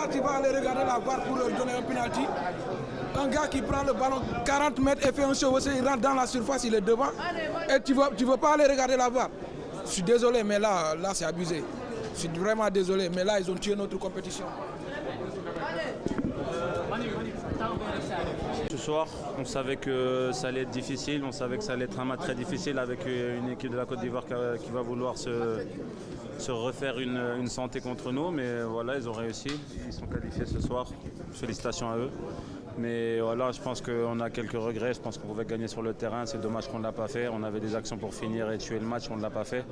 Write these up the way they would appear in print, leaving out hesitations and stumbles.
Là, tu vas aller regarder la VAR pour leur donner un penalty. Un gars qui prend le ballon 40 mètres et fait un chevauché, il rentre dans la surface, il est devant. Et tu veux pas aller regarder la VAR. Je suis désolé, mais là c'est abusé. Je suis vraiment désolé, mais là, ils ont tué notre compétition. Ce soir, on savait que ça allait être difficile, on savait que ça allait être un match très difficile avec une équipe de la Côte d'Ivoire qui va vouloir se refaire une santé contre nous, mais voilà, ils ont réussi, ils sont qualifiés ce soir, félicitations à eux. Mais voilà, je pense qu'on a quelques regrets, je pense qu'on pouvait gagner sur le terrain, c'est dommage qu'on ne l'a pas fait, on avait des actions pour finir et tuer le match, on ne l'a pas fait.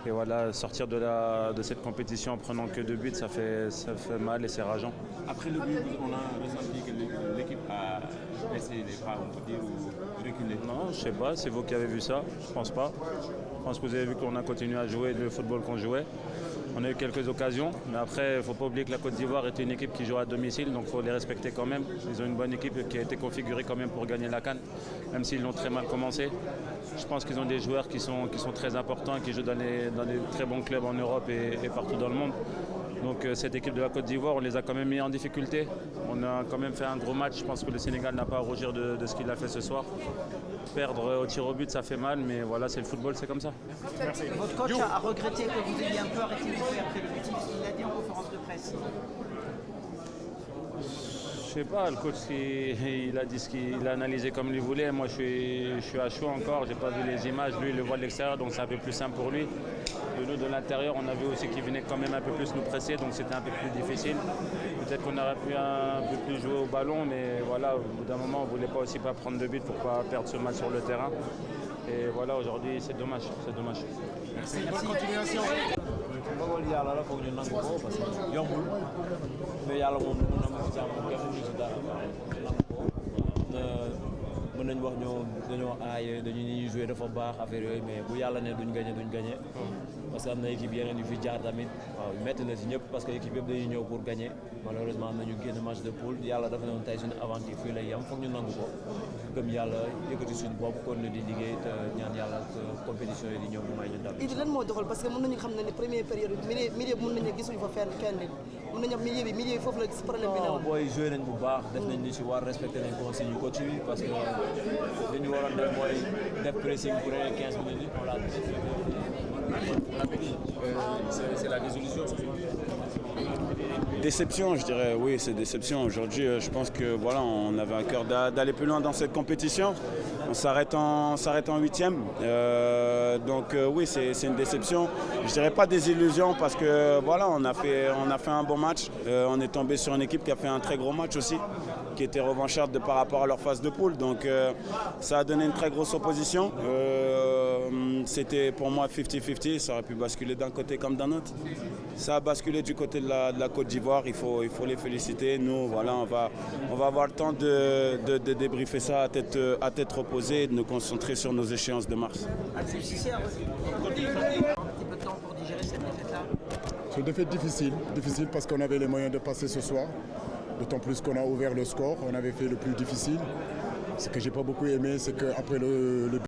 Et voilà, sortir de cette compétition en prenant que 2 buts, ça fait mal et c'est rageant. Après le but, on a ressenti que l'équipe a baissé les bras, on peut dire, ou reculé. Non, je sais pas, c'est vous qui avez vu ça, je pense pas. Je pense que vous avez vu qu'on a continué à jouer le football qu'on jouait. On a eu quelques occasions, mais après, il ne faut pas oublier que la Côte d'Ivoire est une équipe qui joue à domicile, donc il faut les respecter quand même. Ils ont une bonne équipe qui a été configurée quand même pour gagner la CAN, même s'ils l'ont très mal commencé. Je pense qu'ils ont des joueurs qui sont très importants, qui jouent dans des très bons clubs en Europe et partout dans le monde. Donc cette équipe de la Côte d'Ivoire, on les a quand même mis en difficulté. On a quand même fait un gros match. Je pense que le Sénégal n'a pas à rougir de ce qu'il a fait ce soir. Perdre au tir au but, ça fait mal, mais voilà, c'est le football, c'est comme ça. Merci. Votre coach a regretté que vous ayez un peu arrêté de jouer après le but. Il a dit en conférence de presse. Je sais pas, le coach il a dit ce qu'il a analysé comme il voulait. Moi je suis à chaud encore, j'ai pas vu les images, lui il le voit de l'extérieur donc c'est un peu plus simple pour lui. Et nous de l'intérieur on a vu aussi qu'il venait quand même un peu plus nous presser donc c'était un peu plus difficile. Peut-être qu'on aurait pu un peu plus jouer au ballon mais voilà, au bout d'un moment on voulait pas aussi pas prendre de but pour pas perdre ce match sur le terrain. Et voilà, aujourd'hui c'est dommage, c'est dommage. Merci, bonne continuation. ndogal yàlla la foog ñu nangu ko parce que yombul mais yàlla moom lu mu nangu ci jàmm kenn ñu si dara nangu ko mën nañ wax dañoo aaye dañu ñuy joué dafa baax affaire yooyu mais bu yàlla ne duñ gagné parce que am na équipe yeneen yu fi jaar tamit waaw métti na si ñëpp parce que équipe yëpp dañuy ñëw pour gagner malheureusement am nañu génn match de poule yàlla dafa ne woon tey suñu aventure fii lay yem foog ñu nangu ko gëm yàlla yëkkati suñu bopp kon ne di liggéey te ñaan yàlla compétition yi di ñëw ñu may ñu dal. Idi lan moo doxal parce que mën nañu xam ne première période milieu bi mën nañu gisuñu fa fenn kenn mën nañu wax milieu yi foofu la problème bi newoon. booy joué nañ bu baax def nañ li si war respecté nañ consigne yu coach bi parce que li ñu waroon def mooy def pressing pour les 15 minutes on l'a c'est la désillusion. Déception, je dirais, oui, c'est déception. Aujourd'hui, je pense que voilà, on avait un cœur d'aller plus loin dans cette compétition. On s'arrête en 8e. Donc oui, c'est une déception. Je dirais pas des illusions parce que voilà, on a fait un bon match. On est tombé sur une équipe qui a fait un très gros match aussi, qui était revancharde par rapport à leur phase de poule. Donc ça a donné une très grosse opposition. C'était pour moi 50-50, ça aurait pu basculer d'un côté comme d'un autre. Ça a basculé du côté de la Côte d'Ivoire, il faut les féliciter. Nous, voilà, on va avoir le temps de débriefer ça à tête reposée et de nous concentrer sur nos échéances de mars. Un petit peu de temps pour digérer cette défaite-là. C'est une défaite difficile parce qu'on avait les moyens de passer ce soir. D'autant plus qu'on a ouvert le score, on avait fait le plus difficile. Ce que j'ai pas beaucoup aimé, c'est qu'après le